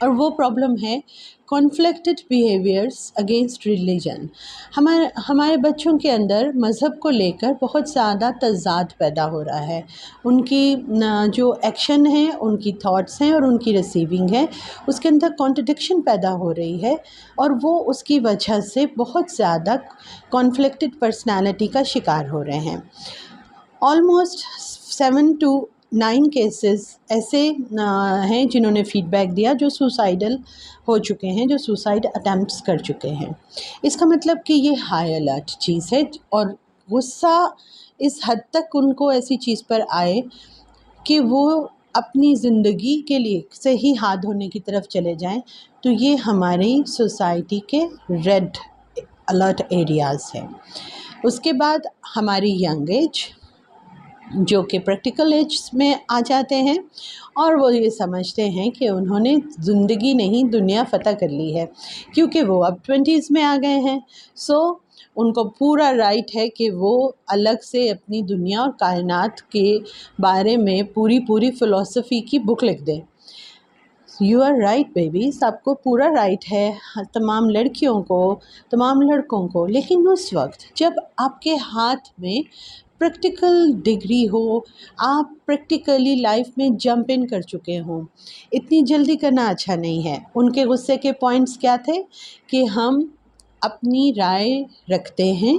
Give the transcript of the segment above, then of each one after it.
اور وہ پرابلم ہے کانفلکٹڈ بیہیویئرس اگینسٹ ریلیجن. ہمارے بچوں کے اندر مذہب کو لے کر بہت زیادہ تضاد پیدا ہو رہا ہے. ان کی جو ایکشن ہے، ان کی تھاٹس ہیں اور ان کی ریسیونگ ہے، اس کے اندر کانٹرڈکشن پیدا ہو رہی ہے، اور وہ اس کی وجہ سے بہت زیادہ کانفلکٹڈ پرسنالٹی کا شکار ہو رہے ہیں. آلموسٹ 7 to 9 کیسز ایسے ہیں جنہوں نے فیڈ بیک دیا جو سوسائڈل ہو چکے ہیں، جو سوسائڈ اٹیمپٹس کر چکے ہیں. اس کا مطلب کہ یہ ہائی الرٹ چیز ہے، اور غصہ اس حد تک ان کو ایسی چیز پر آئے کہ وہ اپنی زندگی کے لیے صحیح ہاتھ دھونے کی طرف چلے جائیں، تو یہ ہماری سوسائٹی کے ریڈ الرٹ ایریاز ہیں. اس کے بعد ہماری ینگ ایج، جو کہ پریکٹیکل ایج میں آ جاتے ہیں، اور وہ یہ سمجھتے ہیں کہ انہوں نے زندگی نہیں دنیا فتح کر لی ہے، کیونکہ وہ اب 20s میں آ گئے ہیں. سو ان کو پورا رائٹ ہے کہ وہ الگ سے اپنی دنیا اور کائنات کے بارے میں پوری فلسفی کی بک لکھ دیں. یو آر رائٹ بیبیز، آپ کو پورا رائٹ ہے، تمام لڑکیوں کو، تمام لڑکوں کو. لیکن اس وقت جب آپ کے ہاتھ میں پریکٹیکل ڈگری ہو، آپ پریکٹیکلی لائف میں جمپ ان کر چکے ہوں، اتنی جلدی کرنا اچھا نہیں ہے. ان کے غصے کے پوائنٹس کیا تھے کہ ہم اپنی رائے رکھتے ہیں،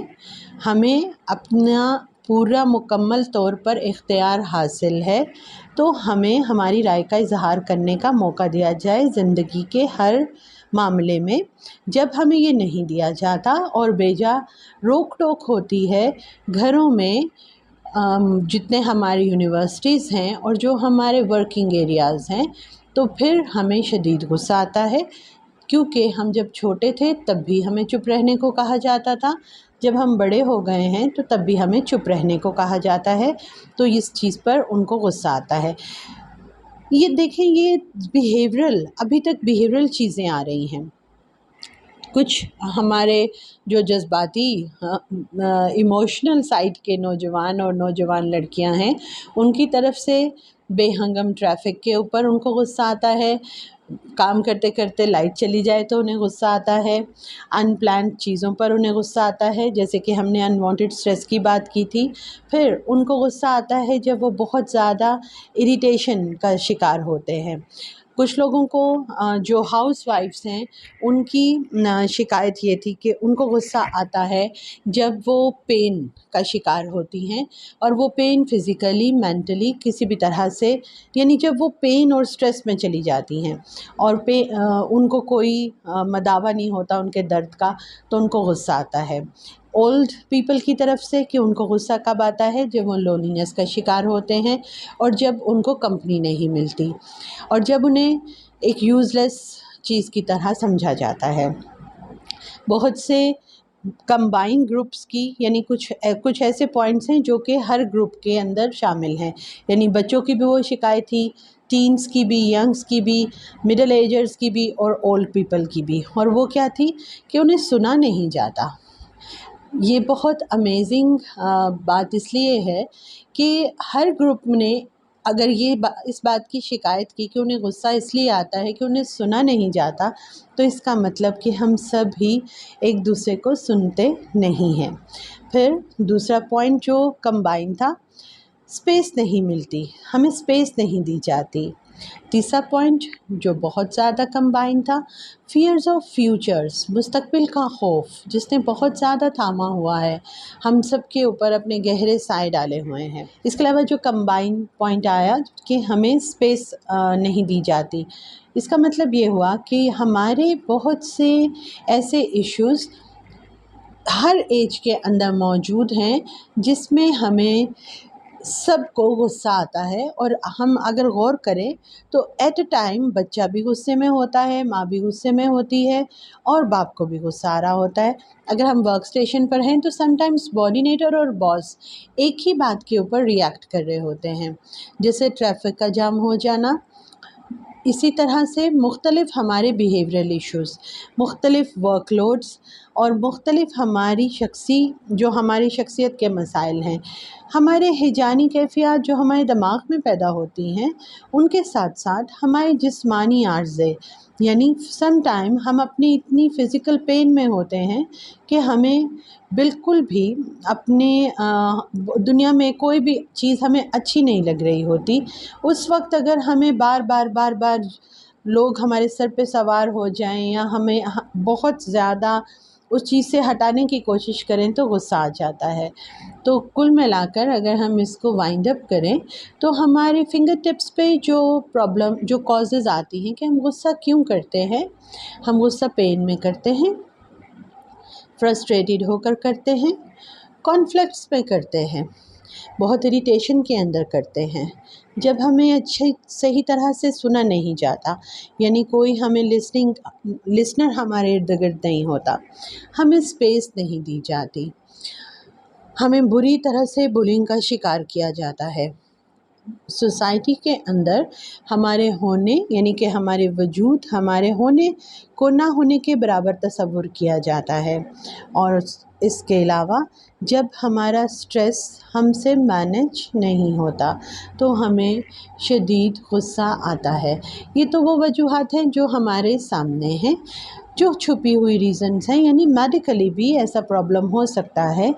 ہمیں اپنا پورا مکمل طور پر اختیار حاصل ہے، تو ہمیں ہماری رائے کا اظہار کرنے کا موقع دیا جائے زندگی کے ہر معاملے میں. جب ہمیں یہ نہیں دیا جاتا اور بیجا روک ٹوک ہوتی ہے گھروں میں، جتنے ہماری یونیورسٹیز ہیں اور جو ہمارے ورکنگ ایریاز ہیں، تو پھر ہمیں شدید غصہ آتا ہے. کیونکہ ہم جب چھوٹے تھے تب بھی ہمیں چپ رہنے کو کہا جاتا تھا، جب ہم بڑے ہو گئے ہیں تو تب بھی ہمیں چپ رہنے کو کہا جاتا ہے، تو اس چیز پر ان کو غصہ آتا ہے. یہ دیکھیں، یہ بیہیورل، ابھی تک بیہیورل چیزیں آ رہی ہیں. کچھ ہمارے جو جذباتی ایموشنل سائڈ کے نوجوان اور نوجوان لڑکیاں ہیں، ان کی طرف سے بے ہنگم ٹریفک کے اوپر ان کو غصہ آتا ہے. کام کرتے کرتے لائٹ چلی جائے تو انہیں غصہ آتا ہے. ان پلانڈ چیزوں پر انہیں غصہ آتا ہے، جیسے کہ ہم نے انوانٹڈ اسٹریس کی بات کی تھی. پھر ان کو غصہ آتا ہے جب وہ بہت زیادہ اریٹیشن کا شکار ہوتے ہیں. کچھ لوگوں کو جو ہاؤس وائفس ہیں، ان کی شکایت یہ تھی کہ ان کو غصہ آتا ہے جب وہ پین کا شکار ہوتی ہیں، اور وہ پین فزیکلی، مینٹلی، کسی بھی طرح سے، یعنی جب وہ پین اور سٹریس میں چلی جاتی ہیں اور ان کو کوئی مداوا نہیں ہوتا ان کے درد کا، تو ان کو غصہ آتا ہے. اولڈ پیپل کی طرف سے کہ ان کو غصہ کب آتا ہے جب وہ لونینس کا شکار ہوتے ہیں، اور جب ان کو کمپنی نہیں ملتی، اور جب انہیں ایک یوز لیس چیز کی طرح سمجھا جاتا ہے. بہت سے کمبائن گروپس کی، یعنی کچھ ایسے پوائنٹس ہیں جو کہ ہر گروپ کے اندر شامل ہیں. یعنی بچوں کی بھی وہ شکایت تھی، ٹینس کی بھی، ینگس کی بھی، مڈل ایجرز کی بھی، اور اولڈ پیپل کی بھی. اور وہ کیا تھی کہ انہیں سنا نہیں جاتا. یہ بہت امیزنگ بات اس لیے ہے کہ ہر گروپ نے اگر اس بات کی شکایت کی کہ انہیں غصہ اس لیے آتا ہے کہ انہیں سنا نہیں جاتا، تو اس کا مطلب کہ ہم سب ہی ایک دوسرے کو سنتے نہیں ہیں. پھر دوسرا پوائنٹ جو کمبائن تھا، اسپیس نہیں ملتی، ہمیں اسپیس نہیں دی جاتی. تیسرا پوائنٹ جو بہت زیادہ کمبائن تھا، فیئرز آف فیوچرز، مستقبل کا خوف، جس نے بہت زیادہ تھاما ہوا ہے، ہم سب کے اوپر اپنے گہرے سائے ڈالے ہوئے ہیں. اس کے علاوہ جو کمبائن پوائنٹ آیا کہ ہمیں اسپیس نہیں دی جاتی، اس کا مطلب یہ ہوا کہ ہمارے بہت سے ایسے ایشوز ہر ایج کے اندر موجود ہیں جس میں ہمیں سب کو غصہ آتا ہے. اور ہم اگر غور کریں تو ایٹ اے ٹائم بچہ بھی غصے میں ہوتا ہے، ماں بھی غصے میں ہوتی ہے، اور باپ کو بھی غصہ آ رہا ہوتا ہے. اگر ہم ورک اسٹیشن پر ہیں تو سم ٹائمز کوآرڈینیٹر اور باس ایک ہی بات کے اوپر ریئیکٹ کر رہے ہوتے ہیں، جیسے ٹریفک کا جام ہو جانا. اسی طرح سے مختلف ہمارے بیہیورل ایشوز، مختلف ورک لوڈز، اور مختلف ہماری شخصیت کے مسائل ہیں، ہمارے ہیجانی کیفیات جو ہمارے دماغ میں پیدا ہوتی ہیں، ان کے ساتھ ساتھ ہمارے جسمانی عارضے، یعنی سم ٹائم ہم اپنی اتنی فزیکل پین میں ہوتے ہیں کہ ہمیں بالکل بھی اپنے دنیا میں کوئی بھی چیز ہمیں اچھی نہیں لگ رہی ہوتی۔ اس وقت اگر ہمیں بار بار لوگ ہمارے سر پہ سوار ہو جائیں یا ہمیں بہت زیادہ اس چیز سے ہٹانے کی کوشش کریں تو غصہ آ جاتا ہے۔ تو کل ملا کر اگر ہم اس کو وائنڈ اپ کریں تو ہمارے فنگر ٹپس پہ جو کازز آتی ہیں کہ ہم غصہ کیوں کرتے ہیں، ہم غصہ پین میں کرتے ہیں، فرسٹریٹڈ ہو کر کرتے ہیں، کانفلکٹس میں کرتے ہیں، بہت اریٹیشن کے اندر کرتے ہیں، جب ہمیں صحیح طرح سے سنا نہیں جاتا، یعنی کوئی ہمیں لسنر ہمارے ارد گرد نہیں ہوتا، ہمیں اسپیس نہیں دی جاتی، ہمیں بری طرح سے بلنگ کا شکار کیا جاتا ہے، سوسائٹی کے اندر ہمارے ہونے یعنی کہ ہمارے وجود ہمارے ہونے کو نہ ہونے کے برابر تصور کیا جاتا ہے، اور اس کے علاوہ جب ہمارا سٹریس ہم سے مینیج نہیں ہوتا تو ہمیں شدید غصہ آتا ہے۔ یہ تو وہ وجوہات ہیں جو ہمارے سامنے ہیں، جو چھپی ہوئی ریزنز ہیں، یعنی میڈیکلی بھی ایسا پرابلم ہو سکتا ہے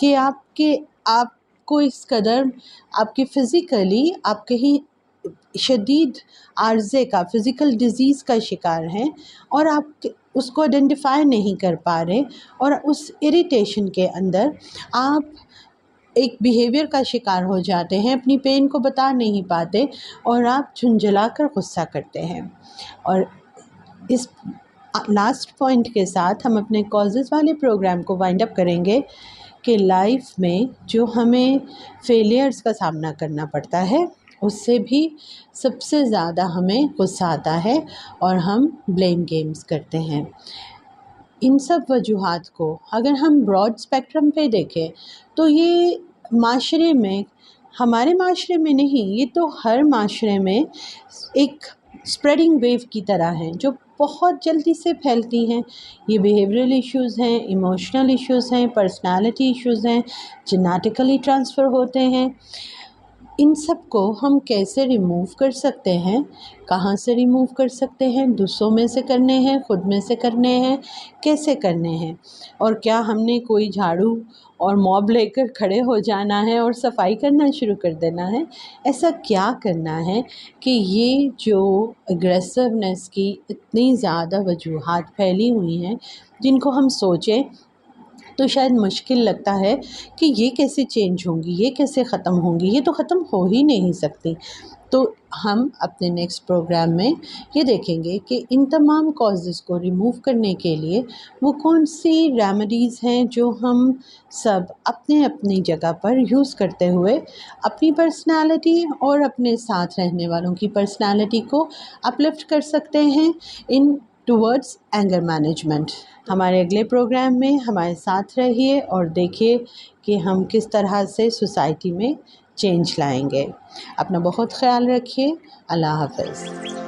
کہ آپ کو اس قدر آپ کی فزیکلی آپ کہیں شدید عارضے کا فزیکل ڈیزیز کا شکار ہیں اور آپ اس کو آئیڈینٹیفائی نہیں کر پا رہے، اور اس اریٹیشن کے اندر آپ ایک بیہیویئر کا شکار ہو جاتے ہیں، اپنی پین کو بتا نہیں پاتے اور آپ جھنجھلا کر غصہ کرتے ہیں۔ اور اس لاسٹ پوائنٹ کے ساتھ ہم اپنے کازز والے پروگرام کو وائنڈ اپ کریں گے کہ لائف میں جو ہمیں فیلیئرز کا سامنا کرنا پڑتا ہے اس سے بھی سب سے زیادہ ہمیں غصہ آتا ہے اور ہم بلیم گیمز کرتے ہیں۔ ان سب وجوہات کو اگر ہم براڈ اسپیکٹرم پہ دیکھیں تو یہ معاشرے میں، ہمارے معاشرے میں نہیں، یہ تو ہر معاشرے میں ایک اسپریڈنگ ویو کی طرح ہیں جو بہت جلدی سے پھیلتی ہیں۔ یہ بیہیورل ایشوز ہیں، ایموشنل ایشوز ہیں، پرسنالٹی ایشوز ہیں، جینیٹیکلی ٹرانسفر ہوتے ہیں۔ ان سب کو ہم کیسے ریموو کر سکتے ہیں، کہاں سے ریموو کر سکتے ہیں، دوسروں میں سے کرنے ہیں، خود میں سے کرنے ہیں، کیسے کرنے ہیں، اور کیا ہم نے کوئی جھاڑو اور موب لے کر کھڑے ہو جانا ہے اور صفائی کرنا شروع کر دینا ہے؟ ایسا کیا کرنا ہے کہ یہ جو اگریسونیس کی اتنی زیادہ وجوہات پھیلی ہوئی ہیں جن کو ہم سوچیں تو شاید مشکل لگتا ہے کہ یہ کیسے چینج ہوں گی، یہ کیسے ختم ہوں گی، یہ تو ختم ہو ہی نہیں سکتی۔ تو ہم اپنے نیکسٹ پروگرام میں یہ دیکھیں گے کہ ان تمام کازز کو ریموو کرنے کے لیے وہ کون سی ریمیڈیز ہیں جو ہم سب اپنی جگہ پر یوز کرتے ہوئے اپنی پرسنالٹی اور اپنے ساتھ رہنے والوں کی پرسنالٹی کو اپلفٹ کر سکتے ہیں ان ٹورڈز اینگر مینجمنٹ۔ ہمارے اگلے پروگرام میں ہمارے ساتھ رہیے اور دیکھیے کہ ہم کس طرح سے سوسائٹی میں چینج لائیں گے۔ اپنا بہت خیال رکھیے۔ اللہ حافظ۔